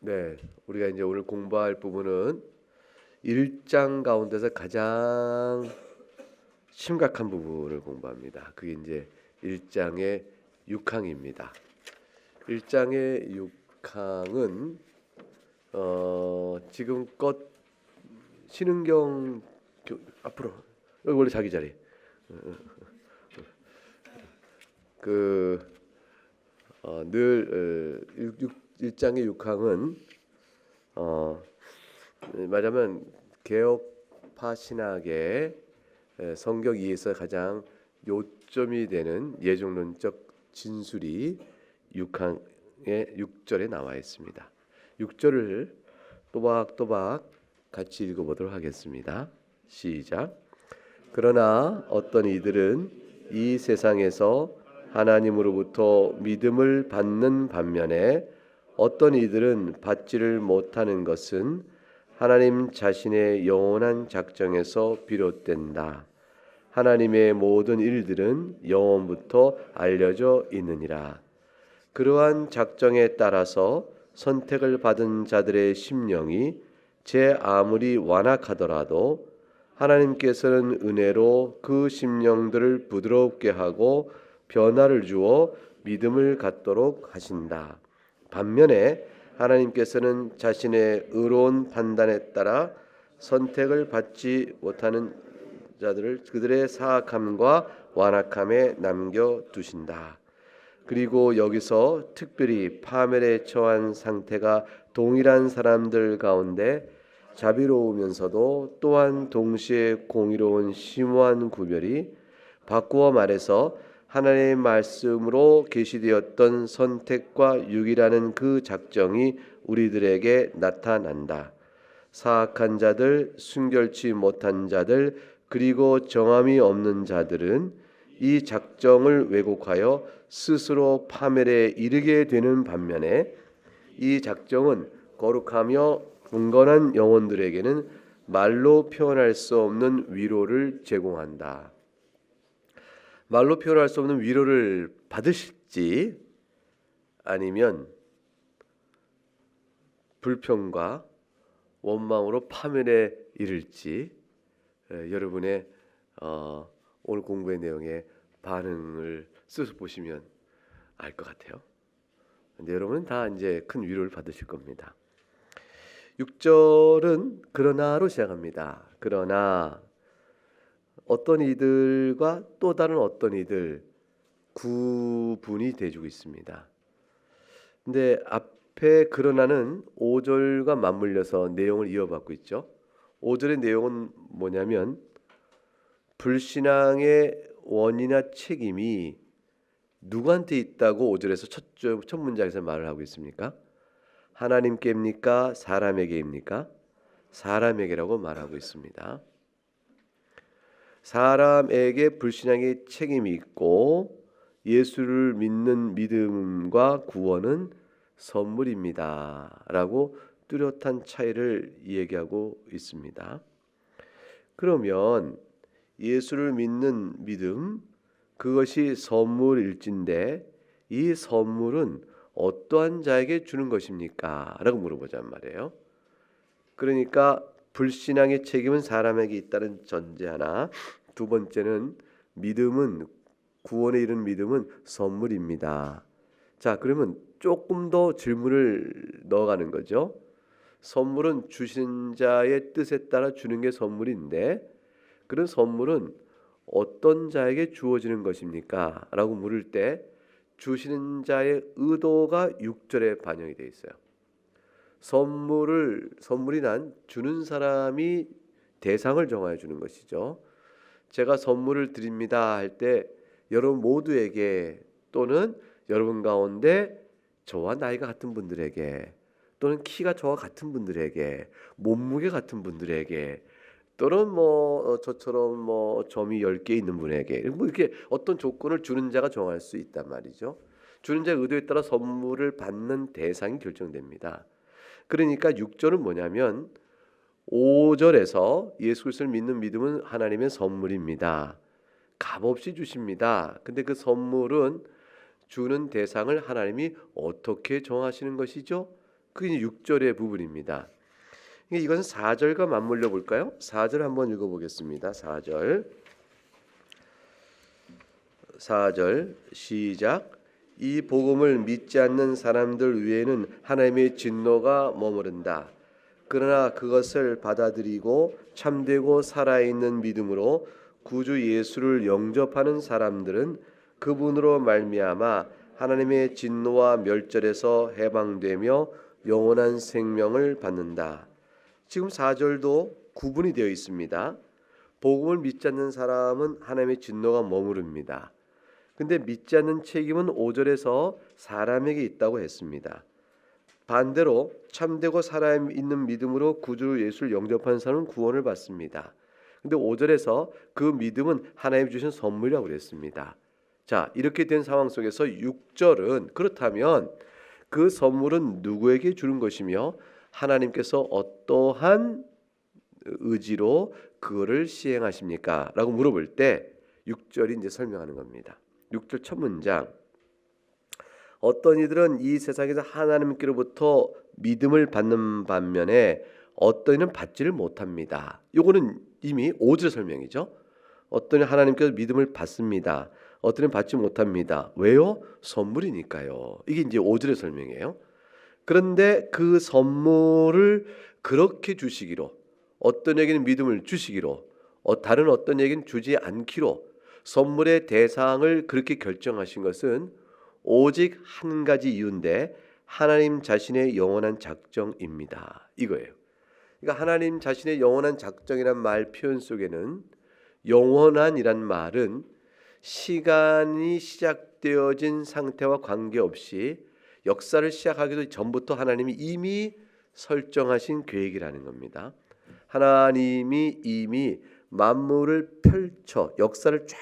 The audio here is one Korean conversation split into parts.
네, 우리가 이제 오늘 공부할 부분은 1장 가운데서 가장 심각한 부분을 공부합니다. 그게 이제 1장의 6항입니다. 1장의 6항은 지금껏 신흥경 앞으로 여기 원래 자기 자리 늘 1장의 6항은 말하자면 개혁파 신학의 성경 이해에서 가장 요점이 되는 예종론적 진술이 6항의 6절에 나와 있습니다. 6절을 또박또박 같이 읽어보도록 하겠습니다. 시작. 그러나 어떤 이들은 이 세상에서 하나님으로부터 믿음을 받는 반면에 어떤 이들은 받지를 못하는 것은 하나님 자신의 영원한 작정에서 비롯된다. 하나님의 모든 일들은 영원부터 알려져 있느니라. 그러한 작정에 따라서 선택을 받은 자들의 심령이 제 아무리 완악하더라도 하나님께서는 은혜로 그 심령들을 부드럽게 하고 변화를 주어 믿음을 갖도록 하신다. 반면에 하나님께서는 자신의 의로운 판단에 따라 선택을 받지 못하는 자들을 그들의 사악함과 완악함에 남겨두신다. 그리고 여기서 특별히 파멸에 처한 상태가 동일한 사람들 가운데 자비로우면서도 또한 동시에 공의로운 심오한 구별이 바꾸어 말해서 하나님의 말씀으로 계시되었던 선택과 유기라는 그 작정이 우리들에게 나타난다. 사악한 자들, 순결치 못한 자들, 그리고 정함이 없는 자들은 이 작정을 왜곡하여 스스로 파멸에 이르게 되는 반면에 이 작정은 거룩하며 경건한 영혼들에게는 말로 표현할 수 없는 위로를 제공한다. 말로 표현할 수 없는 위로를 받으실지 아니면 불평과 원망으로 파멸에 이를지 여러분의 오늘 공부의 내용에 반응을 써서 보시면 알 것 같아요. 근데 여러분은 다 이제 큰 위로를 받으실 겁니다. 6절은 그러나로 시작합니다. 그러나 어떤 이들과 또 다른 어떤 이들 구분이 돼주고 있습니다. 근데 앞에 그러나는 5절과 맞물려서 내용을 이어받고 있죠. 5절의 내용은 뭐냐면 불신앙의 원인이나 책임이 누구한테 있다고 5절에서 첫 문장에서 말을 하고 있습니까? 하나님께입니까? 사람에게입니까? 사람에게라고 말하고 있습니다. 사람에게 불신앙의 책임이 있고 예수를 믿는 믿음과 구원은 선물입니다. 라고 뚜렷한 차이를 얘기하고 있습니다. 그러면 예수를 믿는 믿음, 그것이 선물일진데 이 선물은 어떠한 자에게 주는 것입니까? 라고 물어보자는 말이에요. 그러니까 불신앙의 책임은 사람에게 있다는 전제 하나, 두 번째는 믿음은 구원에 이른 믿음은 선물입니다. 자, 그러면 조금 더 질문을 넣어가는 거죠. 선물은 주신 자의 뜻에 따라 주는 게 선물인데 그런 선물은 어떤 자에게 주어지는 것입니까? 라고 물을 때 주시는 자의 의도가 6절에 반영이 되어 있어요. 선물이 난 주는 사람이 대상을 정하여 주는 것이죠. 제가 선물을 드립니다 할 때 여러분 모두에게 또는 여러분 가운데 저와 나이가 같은 분들에게 또는 키가 저와 같은 분들에게 몸무게 같은 분들에게 또는 저처럼 점이 10개 있는 분에게 이렇게 어떤 조건을 주는 자가 정할 수 있단 말이죠. 주는 자의 의도에 따라 선물을 받는 대상이 결정됩니다. 그러니까 6절은 뭐냐면 5절에서 예수 그리스도를 믿는 믿음은 하나님의 선물입니다. 값없이 주십니다. 근데 그 선물은 주는 대상을 하나님이 어떻게 정하시는 것이죠? 그게 6절의 부분입니다. 이것은 4절과 맞물려 볼까요? 4절 한번 읽어보겠습니다. 4절 시작. 이 복음을 믿지 않는 사람들 위에는 하나님의 진노가 머무른다. 그러나 그것을 받아들이고 참되고 살아있는 믿음으로 구주 예수를 영접하는 사람들은 그분으로 말미암아 하나님의 진노와 멸절에서 해방되며 영원한 생명을 받는다. 지금 4절도 구분이 되어 있습니다. 복음을 믿지 않는 사람은 하나님의 진노가 머무릅니다. 근데 믿지 않는 책임은 5절에서 사람에게 있다고 했습니다. 반대로 참되고 살아있는 믿음으로 구주 예수를 영접하는 사람은 구원을 받습니다. 근데 5절에서 그 믿음은 하나님이 주신 선물이라고 그랬습니다. 자, 이렇게 된 상황 속에서 6절은 그렇다면 그 선물은 누구에게 주는 것이며 하나님께서 어떠한 의지로 그거를 시행하십니까? 라고 물어볼 때 6절이 이제 설명하는 겁니다. 6절 첫 문장. 어떤 이들은 이 세상에서 하나님께로부터 믿음을 받는 반면에 어떤 이는 받지를 못합니다. 요거는 이미 5절 설명이죠. 어떤 이는 하나님께서 믿음을 받습니다. 어떤 이는 받지 못합니다. 왜요? 선물이니까요. 이게 이제 5절의 설명이에요. 그런데 그 선물을 그렇게 주시기로, 어떤 에게는 믿음을 주시기로, 다른 어떤 에게는 주지 않기로 선물의 대상을 그렇게 결정하신 것은 오직 한 가지 이유인데 하나님 자신의 영원한 작정입니다. 이거예요. 그러니까 하나님 자신의 영원한 작정이란 말 표현 속에는 영원한이란 말은 시간이 시작되어진 상태와 관계없이 역사를 시작하기도 전부터 하나님이 이미 설정하신 계획이라는 겁니다. 하나님이 이미 만물을 역사를 쫙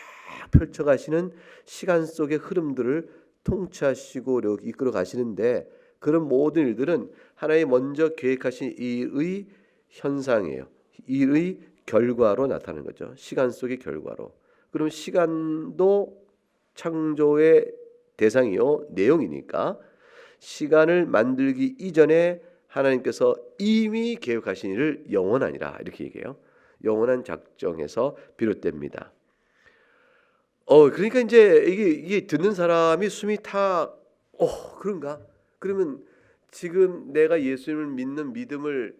펼쳐 가시는 시간 속의 흐름들을 통치하시고 이끌어 가시는데 그런 모든 일들은 하나님이 먼저 계획하신 이의 현상이에요. 이의 결과로 나타나는 거죠. 시간 속의 결과로. 그럼 시간도 창조의 대상이요 내용이니까 시간을 만들기 이전에 하나님께서 이미 계획하신 일을 영원하니라 이렇게 얘기해요. 영원한 작정에서 비롯됩니다. 그러니까 이제 이게 듣는 사람이 숨이 그런가? 그러면 지금 내가 예수님을 믿는 믿음을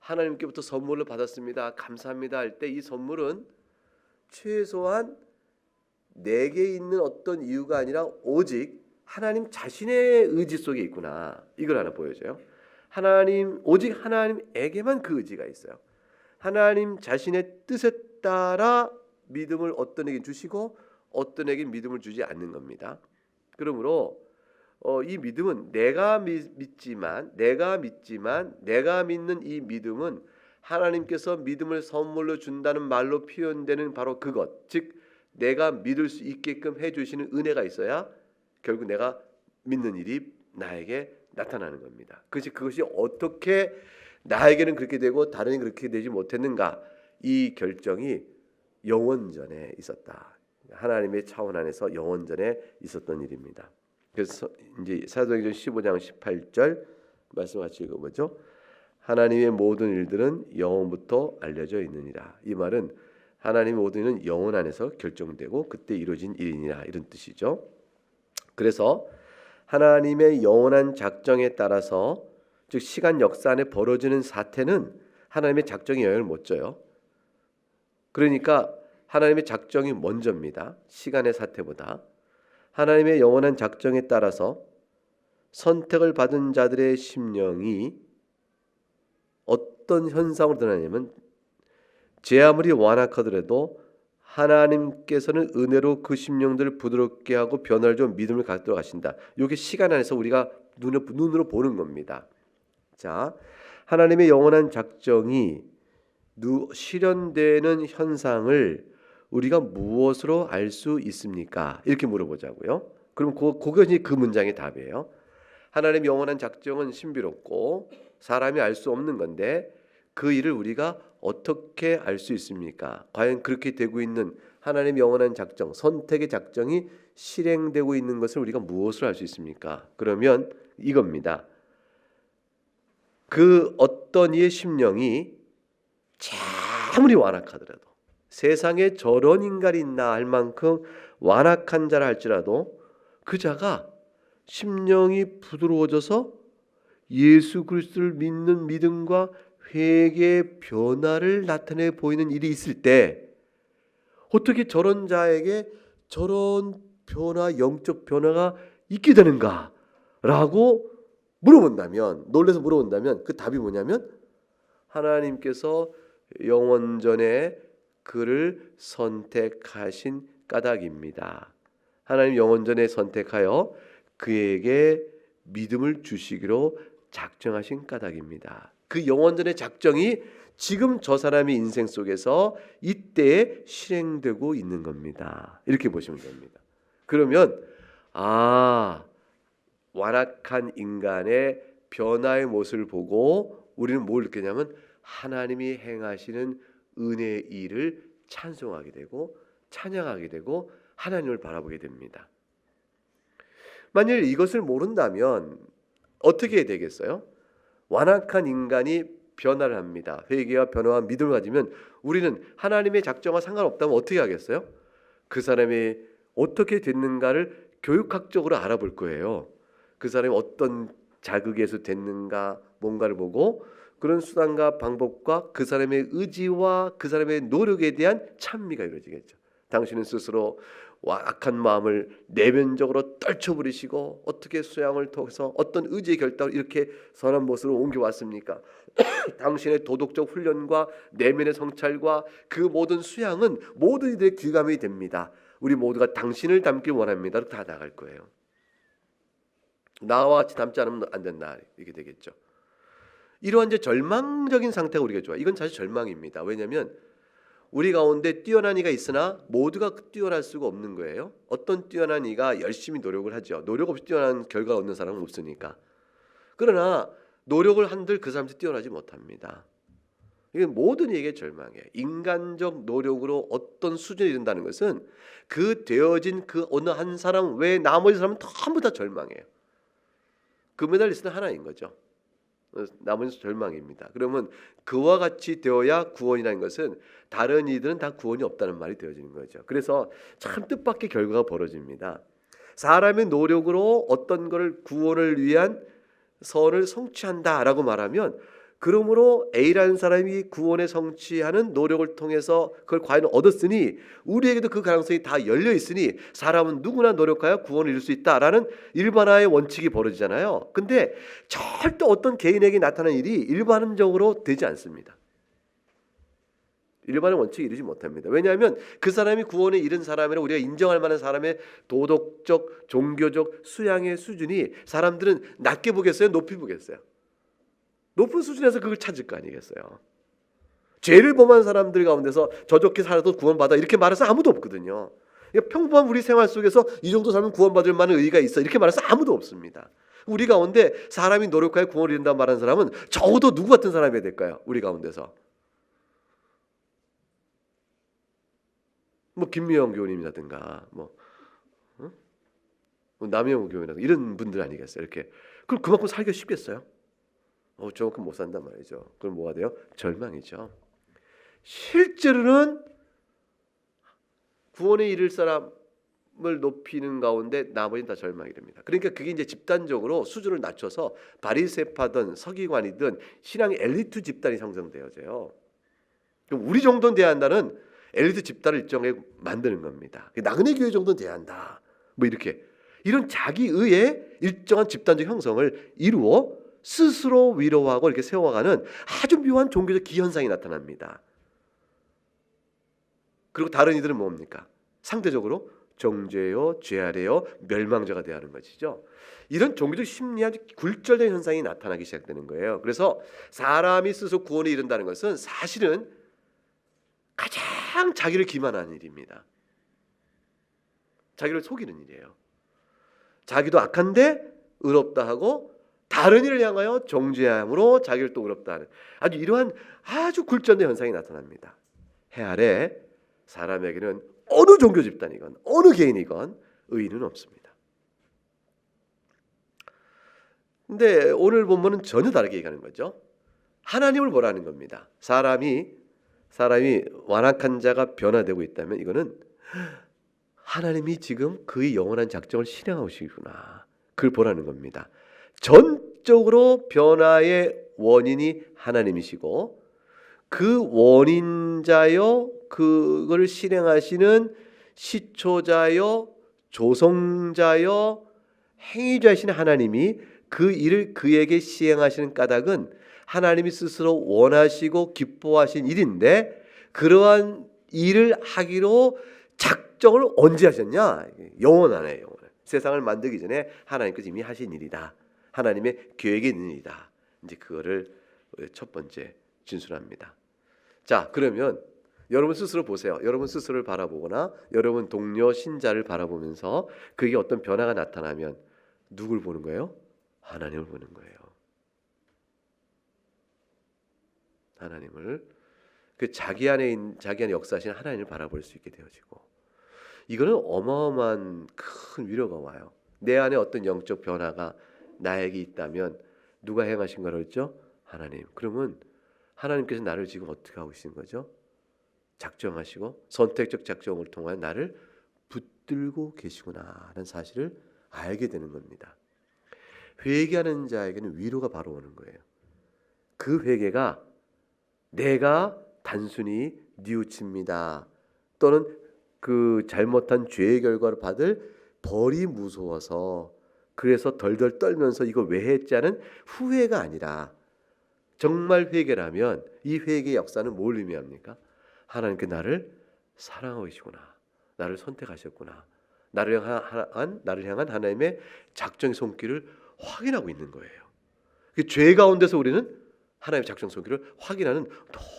하나님께부터 선물로 받았습니다. 감사합니다 할 때 이 선물은 최소한 내게 있는 어떤 이유가 아니라 오직 하나님 자신의 의지 속에 있구나. 이걸 하나 보여줘요. 오직 하나님에게만 그 의지가 있어요. 하나님 자신의 뜻에 따라 믿음을 어떤 에게 주시고 어떤 에게 믿음을 주지 않는 겁니다. 그러므로 이 믿음은 내가 믿는 이 믿음은 하나님께서 믿음을 선물로 준다는 말로 표현되는 바로 그것, 즉 내가 믿을 수 있게끔 해주시는 은혜가 있어야 결국 내가 믿는 일이 나에게 나타나는 겁니다. 그것이 어떻게 나에게는 그렇게 되고 다른이 그렇게 되지 못했는가? 이 결정이 영원전에 있었다. 하나님의 차원 안에서 영원전에 있었던 일입니다. 그래서 이제 사도행전 15장 18절 말씀 같이 읽어보죠. 하나님의 모든 일들은 영원부터 알려져 있느니라. 이 말은 하나님의 모든 일은 영원 안에서 결정되고 그때 이루어진 일이니라 이런 뜻이죠. 그래서 하나님의 영원한 작정에 따라서 즉 시간 역사 안에 벌어지는 사태는 하나님의 작정에 영향을 못 줘요. 그러니까 하나님의 작정이 먼저입니다. 시간의 사태보다. 하나님의 영원한 작정에 따라서 선택을 받은 자들의 심령이 어떤 현상으로 드러나냐면 제 아무리 완악하더라도 하나님께서는 은혜로 그 심령들을 부드럽게 하고 변화를 좀 믿음을 갖도록 하신다. 이게 시간 안에서 우리가 눈으로 보는 겁니다. 자, 하나님의 영원한 작정이 실현되는 현상을 우리가 무엇으로 알 수 있습니까? 이렇게 물어보자고요. 그럼 그것이 그 문장의 답이에요. 하나님의 영원한 작정은 신비롭고 사람이 알 수 없는 건데 그 일을 우리가 어떻게 알 수 있습니까? 과연 그렇게 되고 있는 하나님의 영원한 작정, 선택의 작정이 실행되고 있는 것을 우리가 무엇을 알 수 있습니까? 그러면 이겁니다. 그 어떤 이의 심령이 아무리 완악하더라도, 세상에 저런 인간이 있나 할 만큼 완악한 자라 할지라도 그 자가 심령이 부드러워져서 예수 그리스도를 믿는 믿음과 회개의 변화를 나타내 보이는 일이 있을 때, 어떻게 저런 자에게 저런 변화, 영적 변화가 있게 되는가라고 물어본다면, 놀라서 물어본다면 그 답이 뭐냐면, 하나님께서 영원전에 그를 선택하신 까닭입니다. 하나님 영원전에 선택하여 그에게 믿음을 주시기로 작정하신 까닭입니다. 그 영원전의 작정이 지금 저 사람의 인생 속에서 이때에 실행되고 있는 겁니다. 이렇게 보시면 됩니다. 그러면 완악한 인간의 변화의 모습을 보고 우리는 뭘 느끼냐면 하나님이 행하시는 은혜의 일을 찬송하게 되고 찬양하게 되고 하나님을 바라보게 됩니다. 만일 이것을 모른다면 어떻게 해야 되겠어요? 완악한 인간이 변화를 합니다. 회개와 변화와 믿음을 가지면 우리는 하나님의 작정과 상관없다면 어떻게 하겠어요? 그 사람이 어떻게 됐는가를 교육학적으로 알아볼 거예요. 그 사람이 어떤 자극에서 됐는가 뭔가를 보고 그런 수단과 방법과 그 사람의 의지와 그 사람의 노력에 대한 찬미가 이루어지겠죠. 당신은 스스로 악한 마음을 내면적으로 떨쳐버리시고 어떻게 수양을 통해서 어떤 의지의 결단을 이렇게 선한 모습으로 옮겨왔습니까? 당신의 도덕적 훈련과 내면의 성찰과 그 모든 수양은 모든 이들의 귀감이 됩니다. 우리 모두가 당신을 닮길 원합니다. 다 나갈 거예요. 나와 같이 닮지 않으면 안 된다. 이게 되겠죠. 이러한 이제 절망적인 상태가 우리가 좋아요. 이건 사실 절망입니다. 왜냐하면 우리 가운데 뛰어난 이가 있으나 모두가 뛰어날 수가 없는 거예요. 어떤 뛰어난 이가 열심히 노력을 하죠. 노력 없이 뛰어난 결과 얻는 사람은 없으니까. 그러나 노력을 한들 그 사람들이 뛰어나지 못합니다. 이게 모든 이에게 절망이에요. 인간적 노력으로 어떤 수준에 이른다는 것은 그 되어진 그 어느 한 사람 외에 나머지 사람은 전부 다 절망해요. 금메달리스트는 하나인 거죠. 나머지 절망입니다. 그러면 그와 같이 되어야 구원이라는 것은 다른 이들은 다 구원이 없다는 말이 되어지는 거죠. 그래서 참 뜻밖의 결과가 벌어집니다. 사람의 노력으로 어떤 것을 구원을 위한 선을 성취한다라고 말하면 그러므로 A라는 사람이 구원에 성취하는 노력을 통해서 그걸 과연 얻었으니 우리에게도 그 가능성이 다 열려 있으니 사람은 누구나 노력하여 구원을 이룰 수 있다라는 일반화의 원칙이 벌어지잖아요. 근데 절대 어떤 개인에게 나타나는 일이 일반적으로 되지 않습니다. 일반의 원칙에 이르지 못합니다. 왜냐하면 그 사람이 구원에 이른 사람이라 우리가 인정할 만한 사람의 도덕적, 종교적 수양의 수준이 사람들은 낮게 보겠어요? 높이 보겠어요? 높은 수준에서 그걸 찾을 거 아니겠어요? 죄를 범한 사람들 가운데서 저렇게 살아도 구원받아 이렇게 말해서 아무도 없거든요. 평범한 우리 생활 속에서 이 정도 살면 구원받을 만한 의의가 있어 이렇게 말해서 아무도 없습니다. 우리 가운데 사람이 노력하여 구원을 이룬다 말하는 사람은 적어도 누구 같은 사람이 될까요? 우리 가운데서 뭐 김미영 교우님이라든가 뭐 남영우 교우님이라든가 이런 분들 아니겠어요? 이렇게 그럼 그만큼 살기가 쉽겠어요? 저만큼 못 산단 말이죠. 그럼 뭐가 돼요? 절망이죠. 실제로는 구원에 이를 사람을 높이는 가운데 나머지는 다 절망이 됩니다. 그러니까 그게 이제 집단적으로 수준을 낮춰서 바리새파든 서기관이든 신앙의 엘리트 집단이 형성되어져요. 그럼 우리 정도는 돼야 한다는 엘리트 집단을 일정하게 만드는 겁니다. 나그네 교회 정도는 돼야 한다. 뭐 이렇게 이런 자기의의 일정한 집단적 형성을 이루어 스스로 위로하고 이렇게 세워가는 아주 묘한 종교적 기현상이 나타납니다. 그리고 다른 이들은 뭡니까? 상대적으로 정죄요, 죄아래요, 멸망자가 되어 하는 것이죠. 이런 종교적 심리학 굴절된 현상이 나타나기 시작되는 거예요. 그래서 사람이 스스로 구원에 이른다는 것은 사실은 가장 자기를 기만하는 일입니다. 자기를 속이는 일이에요. 자기도 악한데 의롭다 하고 다른 이를 향하여 정죄함으로 자기를 또 의롭다 하는 아주 이러한 아주 굴절된 현상이 나타납니다. 해 아래 사람에게는 어느 종교 집단이건 어느 개인이건 의의는 없습니다. 근데 오늘 본문은 전혀 다르게 얘기하는 거죠. 하나님을 보라는 겁니다. 사람이 완악한 자가 변화되고 있다면 이거는 하나님이 지금 그의 영원한 작정을 실행하시구나. 그걸 보라는 겁니다. 전적으로 변화의 원인이 하나님이시고 그 원인자요 그걸 실행하시는 시초자요 조성자요 행위자이신 하나님이 그 일을 그에게 시행하시는 까닭은 하나님이 스스로 원하시고 기뻐하신 일인데 그러한 일을 하기로 작정을 언제 하셨냐? 영원하네. 영원. 세상을 만들기 전에 하나님께서 이미 하신 일이다. 하나님의 계획에 있는 일이다. 이제 그거를 첫 번째 진술합니다. 자, 그러면 여러분 스스로 보세요. 여러분 스스로를 바라보거나 여러분 동료 신자를 바라보면서 그게 어떤 변화가 나타나면 누굴 보는 거예요? 하나님을 보는 거예요. 하나님을 그 자기 안에 역사하시는 하나님을 바라볼 수 있게 되어지고 이거는 어마어마한 큰 위로가 와요. 내 안에 어떤 영적 변화가 나에게 있다면 누가 행하신 거라고 했죠? 하나님. 그러면 하나님께서 나를 지금 어떻게 하고 계신 거죠? 작정하시고 선택적 작정을 통하여 나를 붙들고 계시구나 하는 사실을 알게 되는 겁니다. 회개하는 자에게는 위로가 바로 오는 거예요. 그 회개가 내가 단순히 뉘우칩니다 또는 그 잘못한 죄의 결과를 받을 벌이 무서워서 그래서 덜덜 떨면서 이거 왜 했지 하는 후회가 아니라 정말 회개라면 이 회개의 역사는 뭘 의미합니까? 하나님께 나를 사랑하고 계시구나. 나를 선택하셨구나. 나를 향한 하나님의 작정의 손길을 확인하고 있는 거예요. 죄 가운데서 우리는 하나님의 작정 손길을 확인하는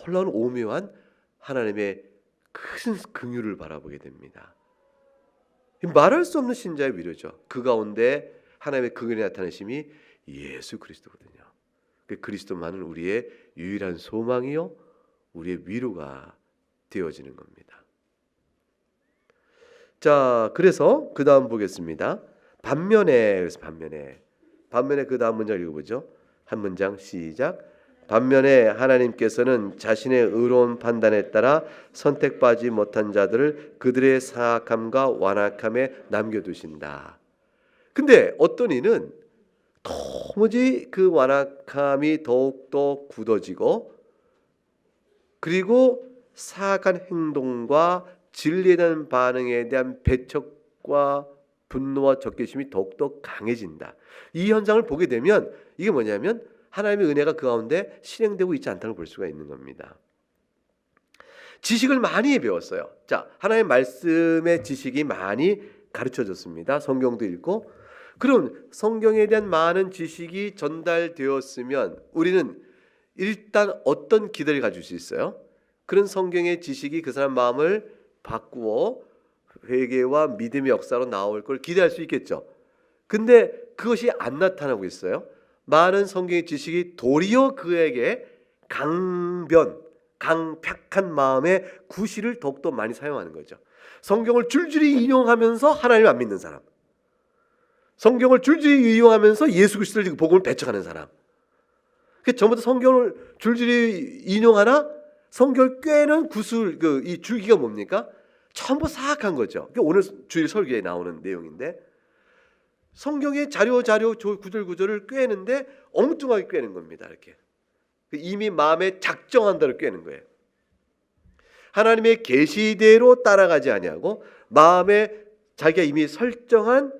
놀라운 오묘한 하나님의 큰 긍휼을 바라보게 됩니다. 말할 수 없는 신자의 위로죠. 그 가운데 하나님의 긍휼이 나타내심이 예수 그리스도거든요. 그리스도만은 우리의 유일한 소망이요 우리의 위로가 되어지는 겁니다. 자, 그래서 그 다음 보겠습니다. 반면에 그 다음 문장 읽어보죠. 한 문장 시작. 반면에 하나님께서는 자신의 의로운 판단에 따라 선택받지 못한 자들을 그들의 사악함과 완악함에 남겨두신다. 근데 어떤 이는 도무지 그 완악함이 더욱더 굳어지고 그리고 사악한 행동과 진리에 대한 반응에 대한 배척과 분노와 적개심이 더욱더 강해진다. 이 현상을 보게 되면 이게 뭐냐면 하나님의 은혜가 그 가운데 실행되고 있지 않다는 걸 볼 수가 있는 겁니다. 지식을 많이 배웠어요. 자, 하나님의 말씀의 지식이 많이 가르쳐졌습니다. 성경도 읽고. 그럼 성경에 대한 많은 지식이 전달되었으면 우리는 일단 어떤 기대를 가질 수 있어요? 그런 성경의 지식이 그 사람 마음을 바꾸어 회개와 믿음의 역사로 나올 걸 기대할 수 있겠죠. 근데 그것이 안 나타나고 있어요. 많은 성경의 지식이 도리어 그에게 강팍한 마음의 구실을 더욱더 많이 사용하는 거죠. 성경을 줄줄이 인용하면서 하나님을 안 믿는 사람, 성경을 줄줄이 인용하면서 예수 그리스도를 복음을 배척하는 사람, 전부 다 성경을 줄줄이 인용하나 성경을 꿰는 구술 이 줄기가 뭡니까? 전부 사악한 거죠. 오늘 주일 설교에 나오는 내용인데 성경의 자료 구절구절을 꿰는데 엉뚱하게 꿰는 겁니다. 이렇게 이미 마음에 작정한 대로 꿰는 거예요. 하나님의 계시대로 따라가지 아니하고 마음에 자기가 이미 설정한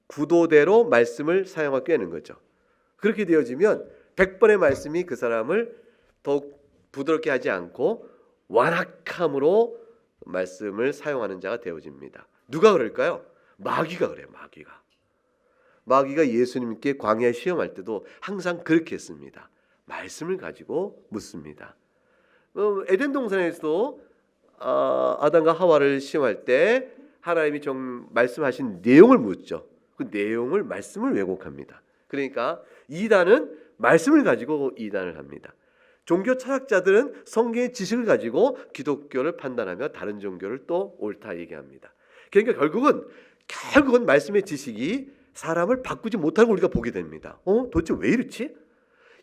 구도대로 말씀을 사용하고 꿰는 거죠. 그렇게 되어지면 100번의 말씀이 그 사람을 더욱 부드럽게 하지 않고 완악함으로 말씀을 사용하는 자가 되어집니다. 누가 그럴까요? 마귀가 그래요. 마귀가 예수님께 광야에 시험할 때도 항상 그렇게 했습니다. 말씀을 가지고 묻습니다. 에덴 동산에서도 아담과 하와를 시험할 때 하나님이 말씀하신 내용을 묻죠. 그 내용을 말씀을 왜곡합니다. 그러니까 이단은 말씀을 가지고 이단을 합니다. 종교 철학자들은 성경의 지식을 가지고 기독교를 판단하며 다른 종교를 또 옳다 얘기합니다. 그러니까 결국은 말씀의 지식이 사람을 바꾸지 못하는 걸 우리가 보게 됩니다. 도대체 왜 이렇지?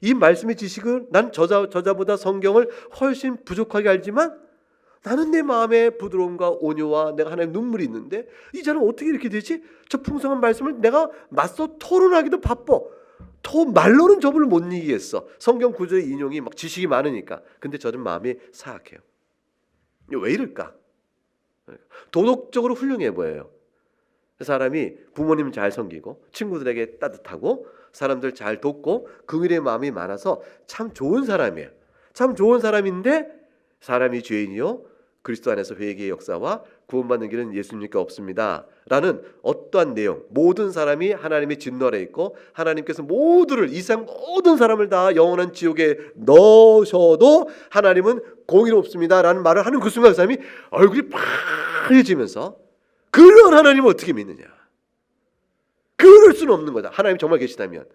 이 말씀의 지식을 난 저자보다 성경을 훨씬 부족하게 알지만 나는 내 마음에 부드러움과 온유와 내가 하나님 눈물이 있는데 이 자는 어떻게 이렇게 되지? 저 풍성한 말씀을 내가 맞서 토론하기도 바빠. 말로는 저분을 못 이기겠어. 성경 구절의 인용이 막 지식이 많으니까. 근데 저는 마음이 사악해요. 왜 이럴까? 도덕적으로 훌륭해 보여요. 사람이 부모님 잘 섬기고 친구들에게 따뜻하고 사람들 잘 돕고 긍휼의 마음이 많아서 참 좋은 사람이에요. 참 좋은 사람인데 사람이 죄인이요 그리스도 안에서 회개의 역사와 구원받는 길은 예수님께 없습니다 라는 어떠한 내용, 모든 사람이 하나님의 진노 아래 있고 하나님께서 모두를 이상 모든 사람을 다 영원한 지옥에 넣으셔도 하나님은 공의롭습니다 라는 말을 하는 그 순간 그 사람이 얼굴이 파래지면서 그런 하나님을 어떻게 믿느냐, 그럴 수는 없는 거다. 하나님 정말 계시다면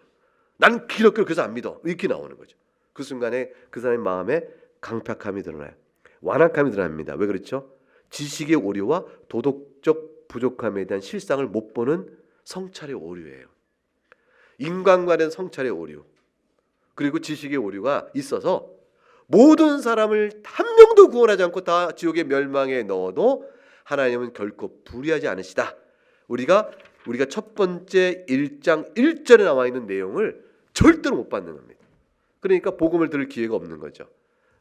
나는 기독교를 그래서 안 믿어 이렇게 나오는 거죠. 그 순간에 그 사람의 마음에 강팍함이 드러나요. 완악함이 드러납니다. 왜 그렇죠? 지식의 오류와 도덕적 부족함에 대한 실상을 못 보는 성찰의 오류예요. 인간과는 성찰의 오류 그리고 지식의 오류가 있어서 모든 사람을 한 명도 구원하지 않고 다 지옥의 멸망에 넣어도 하나님은 결코 불의하지 않으시다. 우리가 첫 번째 1장 1절에 나와 있는 내용을 절대로 못 받는 겁니다. 그러니까 복음을 들을 기회가 없는 거죠.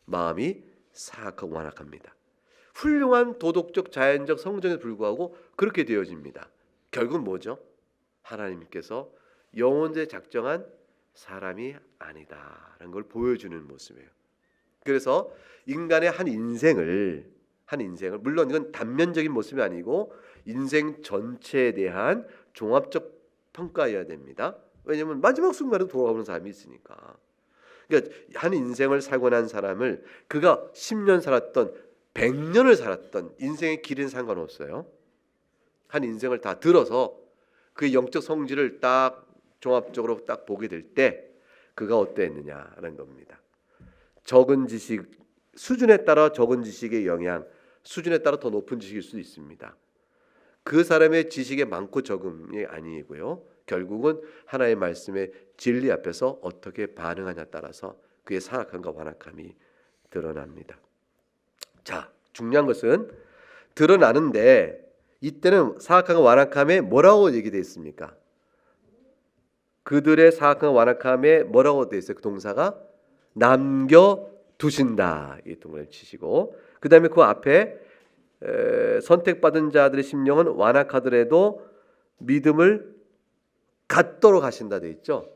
마음이 사악하고 완악합니다. 훌륭한 도덕적 자연적 성정에 불구하고 그렇게 되어집니다. 결국은 뭐죠? 하나님께서 영원에 작정한 사람이 아니다라는 걸 보여주는 모습이에요. 그래서 인간의 한 인생을 물론 이건 단면적인 모습이 아니고 인생 전체에 대한 종합적 평가여야 됩니다. 왜냐하면 마지막 순간에 돌아오는 사람이 있으니까. 그러니까 한 인생을 살고 난 사람을 그가 10년 살았던 100년을 살았던 인생의 길은 상관없어요. 한 인생을 다 들어서 그의 영적 성질을 딱 종합적으로 딱 보게 될 때 그가 어떠했느냐라는 겁니다. 적은 지식 수준에 따라 적은 지식의 영향, 수준에 따라 더 높은 지식일 수도 있습니다. 그 사람의 지식의 많고 적음이 아니고요. 결국은 하나의 말씀의 진리 앞에서 어떻게 반응하냐에 따라서 그의 사악함과 완악함이 드러납니다. 자, 중요한 것은 드러나는데 이때는 사악함과 완악함에 뭐라고 얘기되어 있습니까? 그들의 사악함과 완악함에 뭐라고 되어 있어요? 그 동사가 남겨두신다. 이 동그라미 치시고 그 다음에 그 앞에 선택받은 자들의 심령은 완악하더라도 믿음을 갖도록 하신다 되어 있죠.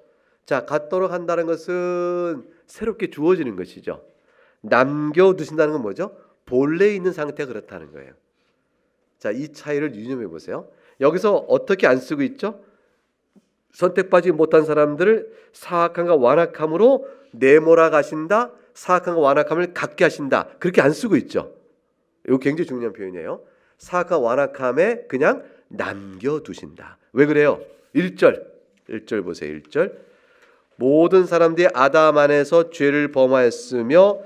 자, 갖도록 한다는 것은 새롭게 주어지는 것이죠. 남겨두신다는 건 뭐죠? 본래 있는 상태가 그렇다는 거예요. 자, 이 차이를 유념해 보세요. 여기서 어떻게 안 쓰고 있죠? 선택받지 못한 사람들을 사악함과 완악함으로 내몰아 가신다. 사악함과 완악함을 갖게 하신다. 그렇게 안 쓰고 있죠. 이거 굉장히 중요한 표현이에요. 사악함과 완악함에 그냥 남겨두신다. 왜 그래요? 1절 보세요. 1절 모든 사람들이 아담 안에서 죄를 범하였으며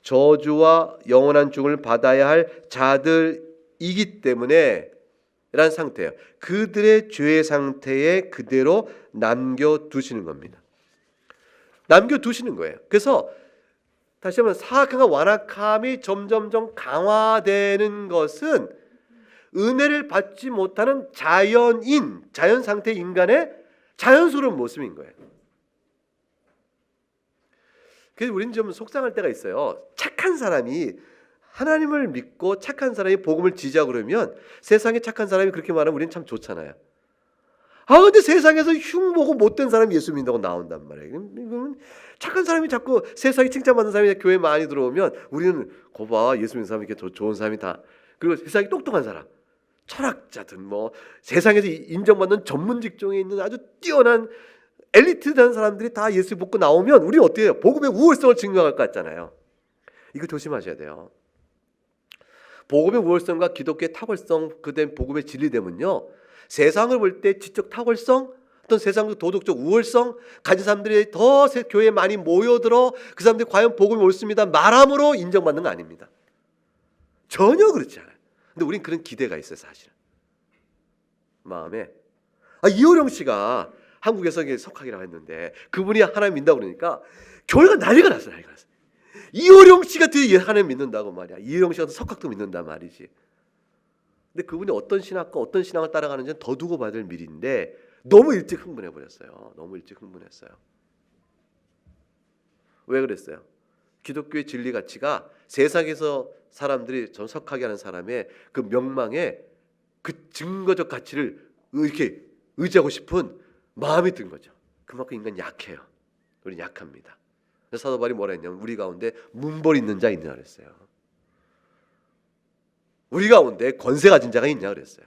저주와 영원한 죽음을 받아야 할 자들이기 때문에 라는 상태예요. 그들의 죄의 상태에 그대로 남겨두시는 겁니다. 남겨두시는 거예요. 그래서 다시 한번 사악함과 완악함이 점점점 강화되는 것은 은혜를 받지 못하는 자연 상태 인간의 자연스러운 모습인 거예요. 그래서 우리는 좀 속상할 때가 있어요. 착한 사람이 하나님을 믿고 착한 사람이 복음을 지지하고 그러면 세상에 착한 사람이 그렇게 말하면 우리는 참 좋잖아요. 근데 세상에서 흉보고 못된 사람이 예수 믿는다고 나온단 말이에요. 착한 사람이 자꾸 세상에 칭찬받는 사람이 교회에 많이 들어오면 우리는 거봐 예수 믿는 사람이 이렇게 좋은 사람이 다. 그리고 세상에 똑똑한 사람 철학자든 뭐 세상에서 인정받는 전문 직종에 있는 아주 뛰어난 엘리트된 사람들이 다 예수 믿고 나오면 우리 어떻게 해요? 복음의 우월성을 증명할 것 같잖아요. 이거 조심하셔야 돼요. 복음의 우월성과 기독교의 탁월성 그다음 복음의 진리되면요. 세상을 볼 때 지적 탁월성 어떤 세상적 도덕적 우월성 가진 사람들이 더 교회에 많이 모여들어 그 사람들이 과연 복음이 옳습니다 말함으로 인정받는 거 아닙니다. 전혀 그렇지 않아요. 근데 우린 그런 기대가 있어요. 사실은 마음에 이호령 씨가 한국에서 석학이라고 했는데 그분이 하나님 믿는다고 그러니까 교회가 난리가 났어요. 난리가 났어요. 이호령 씨가 뒤에 하나님 믿는다고 말이야. 이호령 씨가 석학도 믿는단 말이지. 근데 그분이 어떤 신학과 어떤 신앙을 따라가는지는 더 두고 봐야 될 일인데 너무 일찍 흥분해 버렸어요. 너무 일찍 흥분했어요. 왜 그랬어요? 기독교의 진리 가치가 세상에서 사람들이 전석하게 하는 사람의 그 명망에 그 증거적 가치를 이렇게 의지하고 싶은 마음이 든 거죠. 그만큼 인간 약해요. 우리 약합니다. 사도 바울이 뭐라 했냐면 우리 가운데 문벌 있는 자 있냐 그랬어요. 우리 가운데 권세 가진 자가 있냐 그랬어요.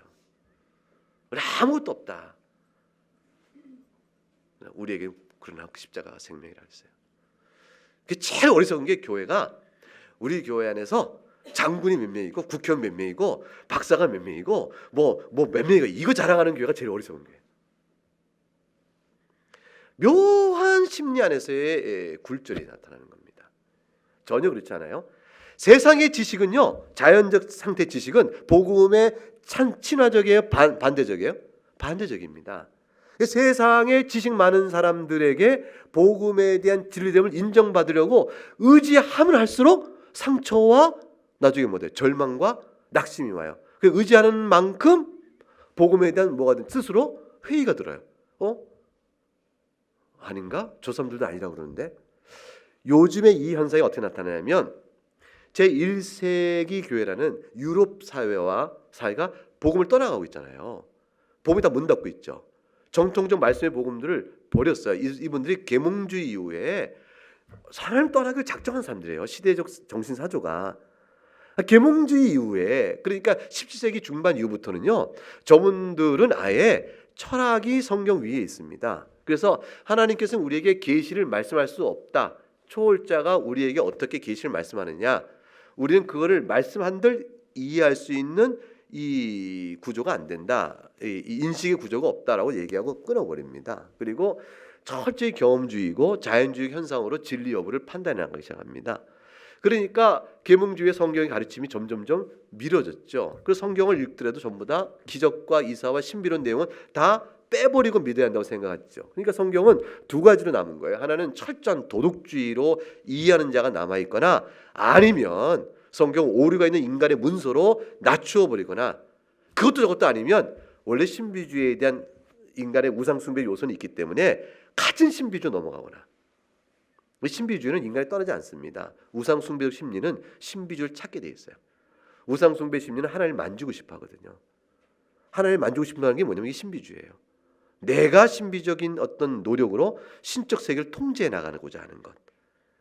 우리 아무것도 없다. 우리에게 그러나 십자가가 생명이라 했어요. 그 제일 어리석은 게 교회가 우리 교회 안에서 장군이 몇 명이고 국회의원 몇 명이고 박사가 몇 명이고 뭐 몇 명이고 이거 자랑하는 교회가 제일 어리석은 거예요. 묘한 심리 안에서의 굴절이 나타나는 겁니다. 전혀 그렇지 않아요. 세상의 지식은요, 자연적 상태 지식은 복음의 친화적이에요, 반대적이에요? 반대적입니다. 세상에 지식 많은 사람들에게 복음에 대한 진리됨을 인정받으려고 의지하면 할수록 상처와 나중에 절망과 낙심이 와요. 그 의지하는 만큼 복음에 대한 뭐가든 스스로 회의가 들어요. 아닌가? 저 사람들도 아니라고 그러는데 요즘에 이 현상이 어떻게 나타나냐면 제1세기 교회라는 유럽 사회가 복음을 떠나가고 있잖아요. 복음이 다 문 닫고 있죠. 정통적 말씀의 복음들을 버렸어요. 이분들이 계몽주의 이후에 하나님 떠나기를 작정한 사람들이에요. 시대적 정신사조가. 계몽주의 이후에 그러니까 17세기 중반 이후부터는요. 저분들은 아예 철학이 성경 위에 있습니다. 그래서 하나님께서는 우리에게 계시를 말씀할 수 없다. 초월자가 우리에게 어떻게 계시를 말씀하느냐. 우리는 그거를 말씀한들 이해할 수 있는 이 구조가 안 된다. 이 인식의 구조가 없다라고 얘기하고 끊어버립니다. 그리고 철저히 경험주의고 자연주의 현상으로 진리 여부를 판단하기 시작합니다. 그러니까 계몽주의의 성경의 가르침이 점점점 미뤄졌죠. 그래서 성경을 읽더라도 전부 다 기적과 이사와 신비로운 내용은 다 빼버리고 믿어야 한다고 생각하죠. 그러니까 성경은 두 가지로 남은 거예요. 하나는 철저한 도덕주의로 이해하는 자가 남아있거나 아니면 성경 오류가 있는 인간의 문서로 낮추어 버리거나 그것도 저것도 아니면 원래 신비주의에 대한 인간의 우상숭배 요소는 있기 때문에 같은 신비주의 넘어가거나 신비주의는 인간이 떠나지 않습니다. 우상숭배 심리는 신비주의를 찾게 돼 있어요. 우상숭배 심리는 하나님을 만지고 싶어 하거든요. 하나님을 만지고 싶다는 게 뭐냐면 이게 신비주의예요. 내가 신비적인 어떤 노력으로 신적 세계를 통제해 나가고자 하는 것.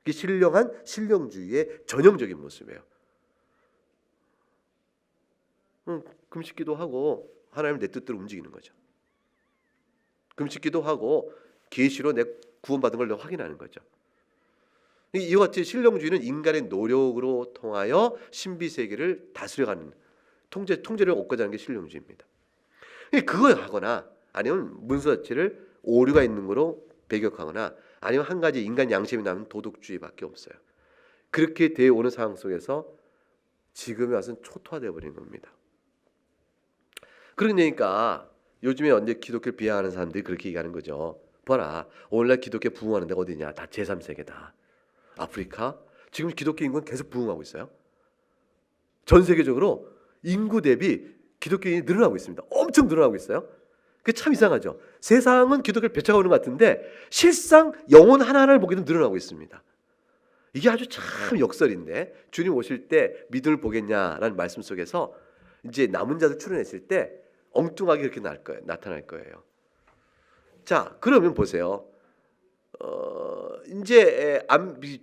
이게 신령한 신령주의의 전형적인 모습이에요. 금식기도 하고 하나님 내 뜻대로 움직이는 거죠. 금식기도 하고 계시로 내 구원받은 걸 확인하는 거죠. 이와 같이 신령주의는 인간의 노력으로 통하여 신비 세계를 다스려가는 통제를 얻고자 하는 게 신령주의입니다. 그걸 하거나 아니면 문서 자체를 오류가 있는 거로 배격하거나 아니면 한 가지 인간 양심이 남은 도덕주의밖에 없어요. 그렇게 되어 오는 상황 속에서 지금에 와서는 초토화되어 버린 겁니다. 그러니까 요즘에 언제 기독교를 비하하는 사람들이 그렇게 얘기하는 거죠. 봐라, 오늘날 기독교 부흥하는 데가 어디냐? 다 제3세계다. 아프리카 지금 기독교 인구는 계속 부흥하고 있어요. 전 세계적으로 인구 대비 기독교인이 늘어나고 있습니다. 엄청 늘어나고 있어요. 그게 참 이상하죠. 세상은 기독교를 배척하고 있는 것 같은데 실상 영혼 하나하나를 보기에도 늘어나고 있습니다. 이게 아주 참 역설인데 주님 오실 때 믿음을 보겠냐라는 말씀 속에서 이제 남은 자들 추론했을 때 엉뚱하게 그렇게 나타날 거예요. 자, 그러면 보세요. 이제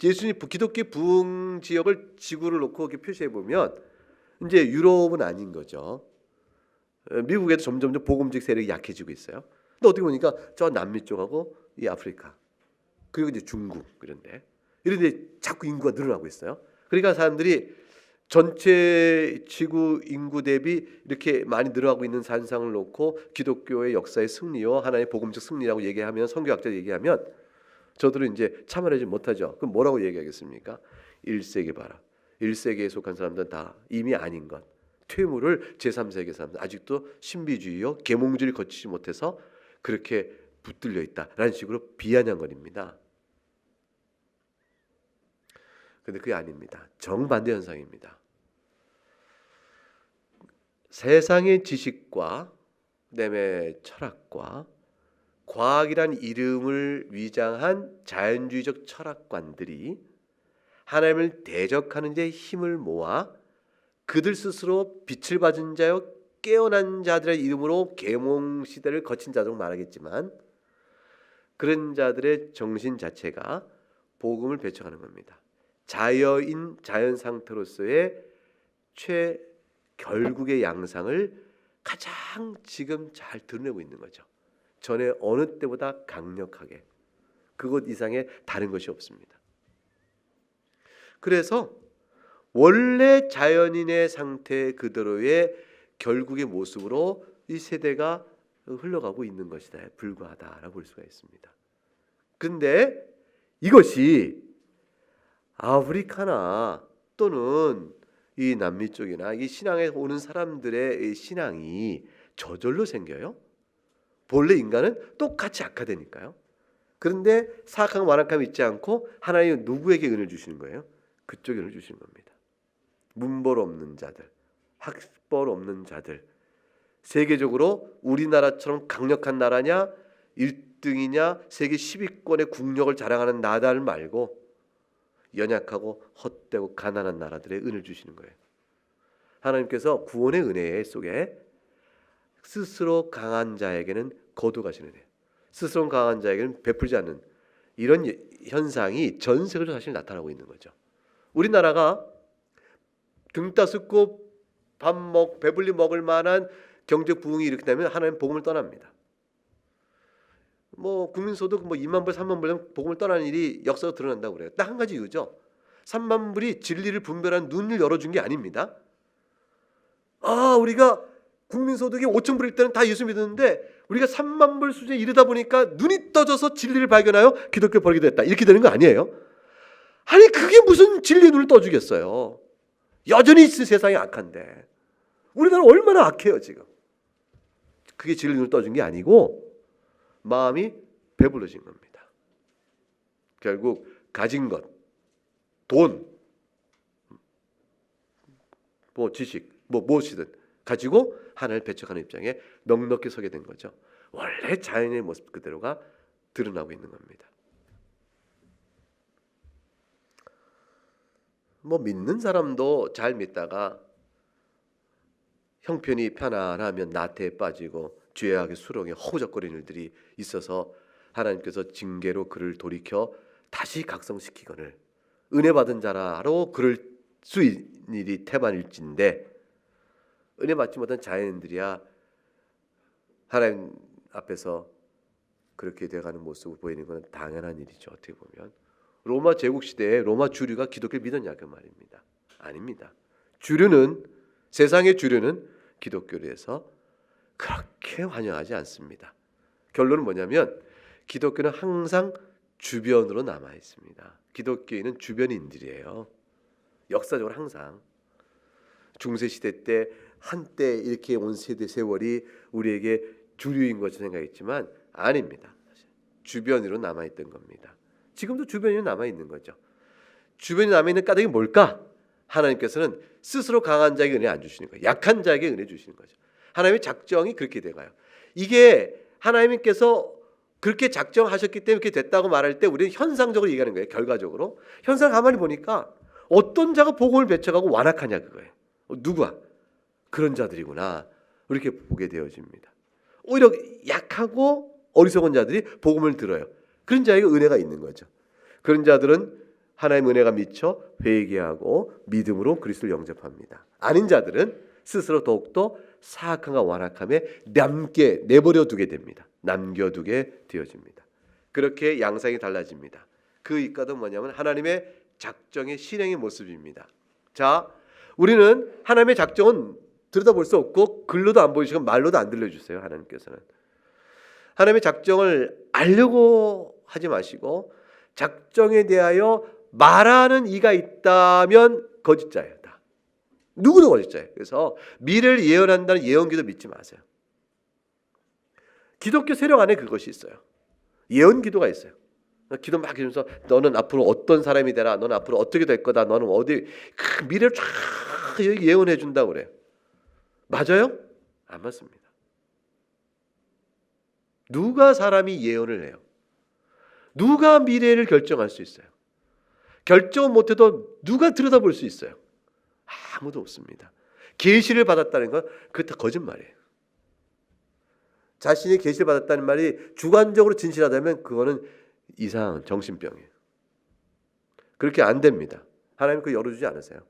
예수님 기독교 부흥 지역을 지구를 놓고 이렇게 표시해 보면 이제 유럽은 아닌 거죠. 미국에도 점점 복음적 세력이 약해지고 있어요. 근데 어떻게 보니까 저 남미 쪽하고 이 아프리카 그리고 이제 중국 이런데 자꾸 인구가 늘어나고 있어요. 그러니까 사람들이 전체 지구 인구 대비 이렇게 많이 늘어나고 있는 산상을 놓고 기독교의 역사의 승리와 하나의 복음적 승리라고 얘기하면 선교학자들 얘기하면 저들은 이제 참여하지 못하죠. 그럼 뭐라고 얘기하겠습니까? 1세기 봐라. 1세기에 속한 사람들은 다 이미 아닌 것. 퇴물을 제3세계 사람들 아직도 신비주의요 계몽주의를 거치지 못해서 그렇게 붙들려 있다라는 식으로 비아냥거립니다. 근데 그게 아닙니다. 정반대 현상입니다. 세상의 지식과 그다음에 철학과 과학이란 이름을 위장한 자연주의적 철학관들이 하나님을 대적하는 데 힘을 모아 그들 스스로 빛을 받은 자여 깨어난 자들의 이름으로 계몽 시대를 거친 자들 말하겠지만 그런 자들의 정신 자체가 복음을 배척하는 겁니다. 자여인 자연 상태로서의 결국의 양상을 가장 지금 잘 드러내고 있는 거죠. 전에 어느 때보다 강력하게 그것 이상의 다른 것이 없습니다. 그래서 원래 자연인의 상태 그대로의 결국의 모습으로 이 세대가 흘러가고 있는 것이다 불과하다라고 볼 수가 있습니다. 근데 이것이 아프리카나 또는 이 남미 쪽이나 이 신앙에 오는 사람들의 신앙이 저절로 생겨요. 본래 인간은 똑같이 악화되니까요. 그런데 사악한 완악함이 있지 않고 하나님은 누구에게 은혜를 주시는 거예요? 그쪽에 은혜를 주시는 겁니다. 문벌 없는 자들, 학벌 없는 자들, 세계적으로 우리나라처럼 강력한 나라냐 1등이냐 세계 10위권의 국력을 자랑하는 나라를 말고 연약하고 헛되고 가난한 나라들의 은혜를 주시는 거예요. 하나님께서 구원의 은혜 속에 스스로 강한 자에게는 거두가시는 은혜, 스스로 강한 자에게는 베풀지 않는 이런 현상이 전 세계로 사실 나타나고 있는 거죠. 우리나라가 등 따숩고 배불리 먹을 만한 경제 부흥이 이렇게 되면 하나님 복음을 떠납니다. 국민소득 2만 불, 3만 불 복음을 떠나는 일이 역사로 드러난다고 그래요. 딱 한 가지 이유죠. 3만 불이 진리를 분별하는 눈을 열어준 게 아닙니다. 우리가 국민소득이 5천 불일 때는 다 예수 믿었는데 우리가 3만 불 수준에 이르다 보니까 눈이 떠져서 진리를 발견하여 기독교를 버리게 됐다. 이렇게 되는 거 아니에요. 아니 그게 무슨 진리의 눈을 떠주겠어요. 여전히 세상이 악한데 우리나라 얼마나 악해요 지금. 그게 진리의 눈을 떠준 게 아니고 마음이 배불러진 겁니다. 결국 가진 것, 돈, 지식, 무엇이든 가지고 하나님을 배척하는 입장에 넉넉히 서게 된 거죠. 원래 자연의 모습 그대로가 드러나고 있는 겁니다. 믿는 사람도 잘 믿다가 형편이 편안하면 나태에 빠지고 죄악의 수렁에 허우적거리는 일들이 있어서 하나님께서 징계로 그를 돌이켜 다시 각성시키거늘 은혜 받은 자라로 그럴 수 있는 일이 태반일진데 은혜 받지 못한 자연인들이야 하나님 앞에서 그렇게 되어가는 모습을 보이는 것은 당연한 일이죠. 어떻게 보면 로마 제국 시대에 로마 주류가 기독교를 믿었냐 그 말입니다. 아닙니다. 세상의 주류는 기독교에 대해서 그렇게 환영하지 않습니다. 결론은 뭐냐면 기독교는 항상 주변으로 남아 있습니다. 기독교인은 주변인들이에요. 역사적으로 항상 중세 시대 때 한때 이렇게 온 세월이 우리에게 주류인 것처럼 생각했지만 아닙니다. 주변으로 남아 있던 겁니다. 지금도 주변이 남아 있는 거죠. 주변이 남아 있는 까닭이 뭘까? 하나님께서는 스스로 강한 자에게 은혜 안 주시는 거예요. 약한 자에게 은혜 주시는 거죠. 하나님의 작정이 그렇게 돼가요. 이게 하나님께서 그렇게 작정하셨기 때문에 이렇게 됐다고 말할 때 우리는 현상적으로 얘기하는 거예요. 결과적으로 현상 가만히 보니까 어떤 자가 복음을 배척하고 완악하냐 그거예요. 누구야? 그런 자들이구나. 이렇게 보게 되어집니다. 오히려 약하고 어리석은 자들이 복음을 들어요. 그런 자에게 은혜가 있는 거죠. 그런 자들은 하나님의 은혜가 미쳐 회개하고 믿음으로 그리스도를 영접합니다. 아닌 자들은 스스로 더욱더 사악함과 완악함에 내버려두게 됩니다. 남겨두게 되어집니다. 그렇게 양상이 달라집니다. 그 이유가 뭐냐면 하나님의 작정의 실행의 모습입니다. 자, 우리는 하나님의 작정은 들여다볼 수 없고 글로도 안 보이시고 말로도 안 들려주세요. 하나님께서는 하나님의 작정을 알려고 하지 마시고 작정에 대하여 말하는 이가 있다면 거짓자예요. 다. 누구도 거짓자예요. 그래서 미래를 예언한다는 예언기도 믿지 마세요. 기독교 세력 안에 그것이 있어요. 예언 기도가 있어요. 기도 막 하면서 너는 앞으로 어떤 사람이 되라. 너는 앞으로 어떻게 될 거다. 너는 어디 미래를 쫙 예언해 준다고 그래요. 맞아요? 안 맞습니다. 누가 사람이 예언을 해요? 누가 미래를 결정할 수 있어요? 결정 못해도 누가 들여다볼 수 있어요? 아무도 없습니다. 계시를 받았다는 건 그게 다 거짓말이에요. 자신이 계시를 받았다는 말이 주관적으로 진실하다면 그거는 이상한 정신병이에요. 그렇게 안 됩니다. 하나님 그거 열어주지 않으세요.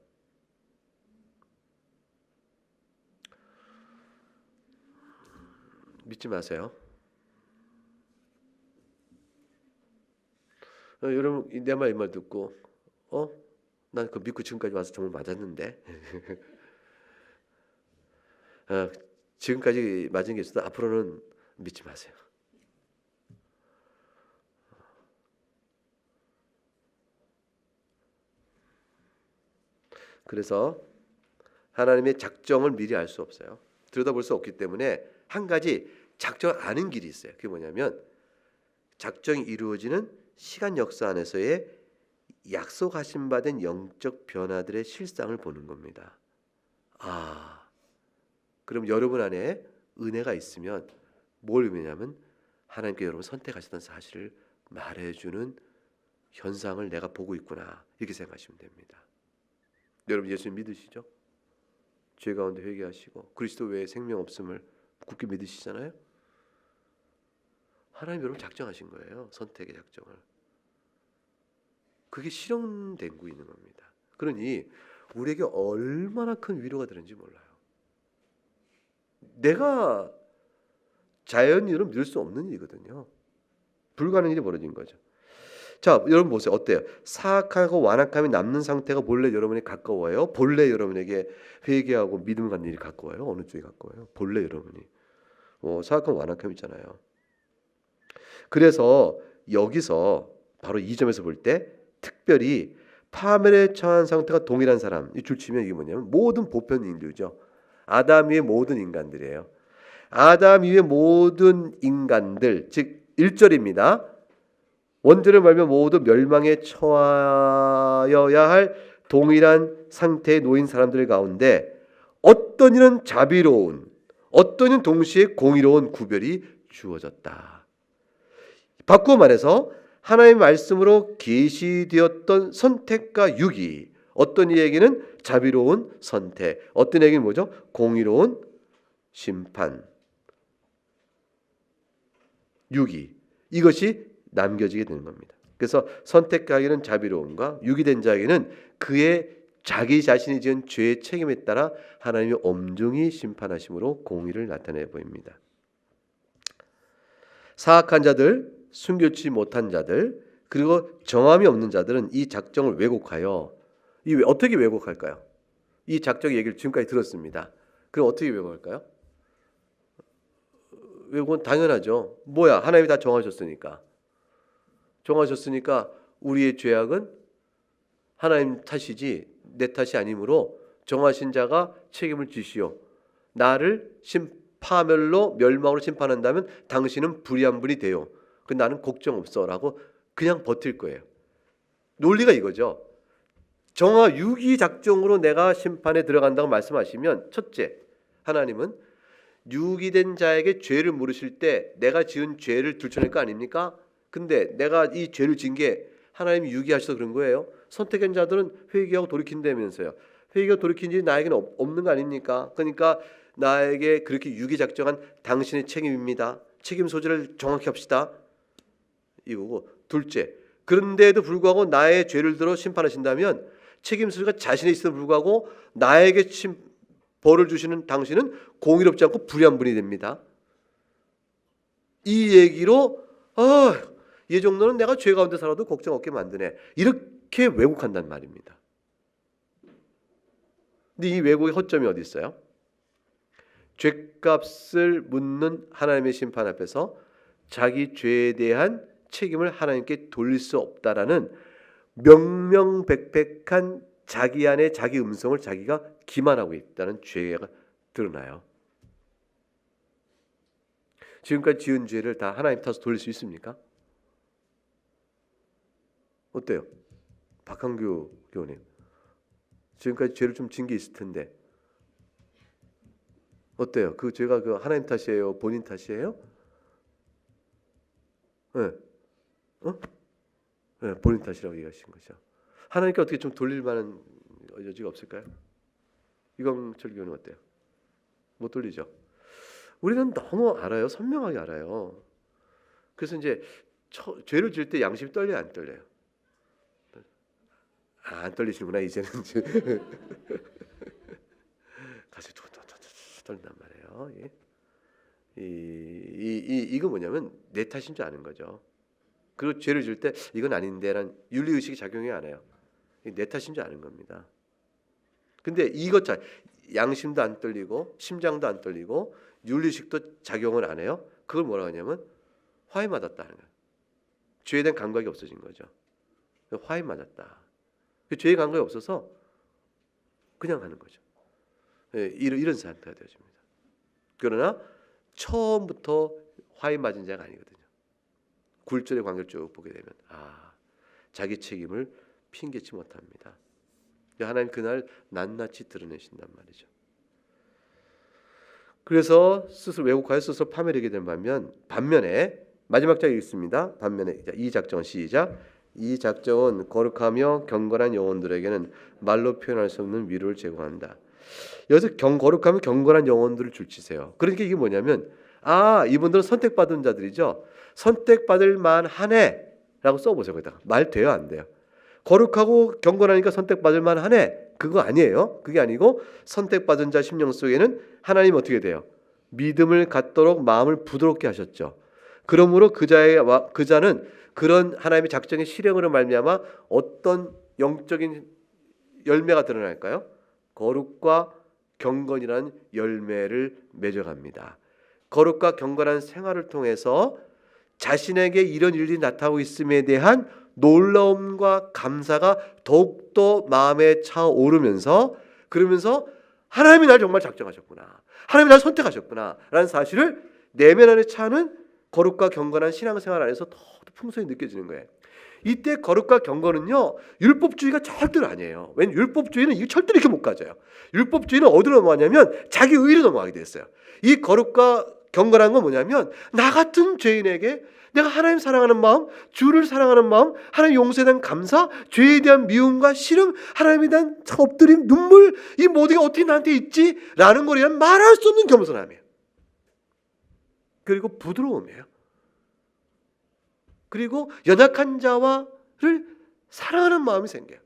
믿지 마세요. 여러분 내 말 이 말 듣고 난 그거 믿고 지금까지 와서 정말 맞았는데 지금까지 맞은 게 있어도 앞으로는 믿지 마세요. 그래서 하나님의 작정을 미리 알 수 없어요. 들여다볼 수 없기 때문에 한 가지 작정을 아는 길이 있어요. 그게 뭐냐면 작정이 이루어지는 시간 역사 안에서의 약속하신 바된 영적 변화들의 실상을 보는 겁니다. 그럼 여러분 안에 은혜가 있으면 뭘 의미냐면 하나님께 여러분 선택하셨다는 사실을 말해주는 현상을 내가 보고 있구나 이렇게 생각하시면 됩니다. 여러분 예수님 믿으시죠? 죄 가운데 회개하시고 그리스도 외에 생명 없음을 굳게 믿으시잖아요. 하나님 여러분 작정하신 거예요. 선택의 작정을. 그게 실현되고 있는 겁니다. 그러니 우리에게 얼마나 큰 위로가 되는지 몰라요. 내가 자연인으로 믿을 수 없는 일이거든요. 불가능한 일이 벌어진 거죠. 자, 여러분 보세요. 어때요? 사악하고 완악함이 남는 상태가 본래 여러분에게 가까워요? 본래 여러분에게 회개하고 믿음 갖는 일이 가까워요? 어느 쪽이 가까워요? 본래 여러분이. 사악한 완악함 있잖아요. 그래서 여기서 바로 이 점에서 볼 때 특별히 파멸에 처한 상태가 동일한 사람, 이 줄치면 이게 뭐냐면 모든 보편 인류죠. 아담 위의 모든 인간들이에요. 아담 위의 모든 인간들, 즉 1절입니다. 원죄를 말면 모두 멸망에 처하여야 할 동일한 상태에 놓인 사람들 가운데 어떤 이는 자비로운, 어떤 이는 동시에 공의로운 구별이 주어졌다. 바꾸어 말해서 하나님의 말씀으로 계시되었던 선택과 유기, 어떤 이에게는 자비로운 선택, 어떤 이에게는 뭐죠? 공의로운 심판, 유기, 이것이 남겨지게 되는 겁니다. 그래서 선택하기는 자비로움과 유기된 자에게는 그의 자기 자신이 지은 죄의 책임에 따라 하나님이 엄중히 심판하심으로 공의를 나타내 보입니다. 사악한 자들, 순교치 못한 자들, 그리고 정함이 없는 자들은 이 작정을 왜곡하여 어떻게 왜곡할까요? 이 작정의 얘기를 지금까지 들었습니다. 그럼 어떻게 왜곡할까요? 왜곡은 당연하죠. 뭐야? 하나님이 다 정하셨으니까. 정하셨으니까 우리의 죄악은 하나님 탓이지 내 탓이 아니므로 정하신 자가 책임을 지시오. 나를 파멸로 멸망으로 심판한다면 당신은 불의한 분이 돼요. 나는 걱정 없어라고 그냥 버틸 거예요. 논리가 이거죠. 유기 작정으로 내가 심판에 들어간다고 말씀하시면 첫째, 하나님은 유기된 자에게 죄를 물으실 때 내가 지은 죄를 들춰낼 거 아닙니까? 근데 내가 이 죄를 지은 게 하나님이 유기하셔서 그런 거예요. 선택한 자들은 회개하고 돌이킨다면서요. 회개하고 돌이킨 일이 나에게는 없는 거 아닙니까? 그러니까 나에게 그렇게 유기 작정한 당신의 책임입니다. 책임 소재를 정확히 합시다. 이거고, 둘째, 그런데도 불구하고 나의 죄를 들어 심판하신다면 책임 소재가 자신에 있음에도 불구하고 나에게 벌을 주시는 당신은 공의롭지 않고 불의한 분이 됩니다. 이 얘기로 이 정도는 내가 죄 가운데 살아도 걱정 없게 만드네. 이렇게 왜곡한단 말입니다. 근데 이 왜곡의 허점이 어디 있어요? 죄값을 묻는 하나님의 심판 앞에서 자기 죄에 대한 책임을 하나님께 돌릴 수 없다라는 명명백백한 자기 안에 자기 음성을 자기가 기만하고 있다는 죄가 드러나요. 지금까지 지은 죄를 다 하나님 탓으로 돌릴 수 있습니까? 어때요? 박한규 교우님, 지금까지 죄를 좀 진 게 있을 텐데 어때요? 그 죄가 그 하나님 탓이에요? 본인 탓이에요? 네. 네, 본인 탓이라고 얘기하신 거죠. 하나님께 어떻게 좀 돌릴 만한 여지가 없을까요? 이광철 교우는 어때요? 못 돌리죠. 우리는 너무 알아요. 선명하게 알아요. 그래서 이제 죄를 지을 때 양심이 떨려요, 안 떨려요? 안 떨리시는구나 이제는. 가슴이 떨린단 말이에요. 이거 뭐냐면 내 탓인 줄 아는 거죠. 그리고 죄를 지을 때 이건 아닌데라는 윤리 의식이 작용이 안 해요. 내 탓인 줄 아는 겁니다. 근데 이것 자 양심도 안 떨리고 심장도 안 떨리고 윤리식도 작용을 안 해요. 그걸 뭐라 하냐면 화에 맞았다는 거예요. 죄에 대한 감각이 없어진 거죠. 화에 맞았다. 죄의 감각이 없어서 그냥 하는 거죠. 이런 상태가 되어집니다. 그러나 처음부터 화에 맞은 자가 아니거든요. 9절의 관계를 쭉 보게 되면 자기 책임을 핑계치 못합니다. 하나님 그날 낱낱이 드러내신단 말이죠. 그래서 스스로 왜곡하여 스스로 파멸하게 된 반면에 마지막 장이 있습니다. 반면에 이 작정은 시작. 이 작정은 거룩하며 경건한 영혼들에게는 말로 표현할 수 없는 위로를 제공한다. 여기서 거룩하며 경건한 영혼들을 줄치세요. 그러니까 이게 뭐냐면 이분들은 선택받은 자들이죠. 선택받을 만하네라고 써보세요. 거기다가 말 돼요, 안 돼요? 거룩하고 경건하니까 선택받을 만하네. 그거 아니에요. 그게 아니고 선택받은 자 심령 속에는 하나님 어떻게 돼요? 믿음을 갖도록 마음을 부드럽게 하셨죠. 그러므로 그 자는 그런 하나님의 작정의 실행으로 말미암아 어떤 영적인 열매가 드러날까요? 거룩과 경건이라는 열매를 맺어갑니다. 거룩과 경건한 생활을 통해서 자신에게 이런 일이 나타나고 있음에 대한 놀라움과 감사가 더욱더 마음에 차오르면서 그러면서 하나님이 날 정말 작정하셨구나. 하나님이 날 선택하셨구나 라는 사실을 내면 안에 차는 거룩과 경건한 신앙생활 안에서 더 풍성히 느껴지는 거예요. 이때 거룩과 경건은요 율법주의가 절대로 아니에요. 왜냐면 율법주의는 절대로 이렇게 못 가져요. 율법주의는 어디로 넘어가냐면 자기 의로 넘어가게 됐어요. 이 거룩과 경건한 건 뭐냐면 나 같은 죄인에게 내가 하나님 사랑하는 마음, 주를 사랑하는 마음, 하나님 용서에 대한 감사, 죄에 대한 미움과 싫음, 하나님에 대한 엎드림, 눈물, 이 모든 게 어떻게 나한테 있지? 라는 거에 대한 말할 수 없는 겸손함이에요. 그리고 부드러움이에요. 그리고 연약한 자와를 사랑하는 마음이 생겨요.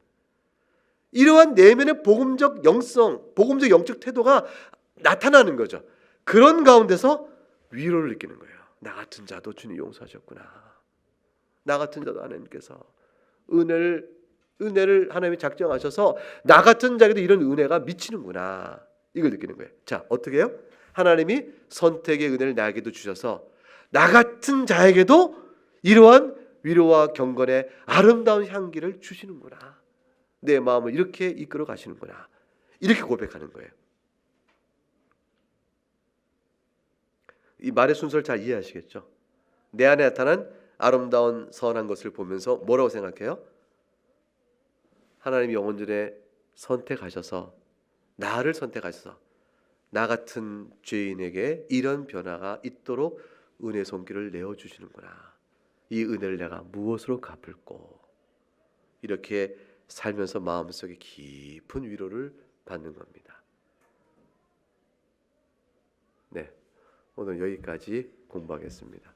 이러한 내면의 복음적 영성, 복음적 영적 태도가 나타나는 거죠. 그런 가운데서 위로를 느끼는 거예요. 나 같은 자도 주님 용서하셨구나. 나 같은 자도 하나님께서 은혜를 하나님이 작정하셔서 나 같은 자에게도 이런 은혜가 미치는구나. 이걸 느끼는 거예요. 자, 어떻게 해요? 하나님이 선택의 은혜를 나에게도 주셔서 나 같은 자에게도 이러한 위로와 경건의 아름다운 향기를 주시는구나. 내 마음을 이렇게 이끌어 가시는구나. 이렇게 고백하는 거예요. 이 말의 순서를 잘 이해하시겠죠? 내 안에 나타난 아름다운 선한 것을 보면서 뭐라고 생각해요? 하나님이 영혼들에 선택하셔서 나를 선택하셔서 나 같은 죄인에게 이런 변화가 있도록 은혜 손길을 내어주시는구나. 이 은혜를 내가 무엇으로 갚을꼬? 이렇게 살면서 마음속에 깊은 위로를 받는 겁니다. 네, 오늘 여기까지 공부하겠습니다.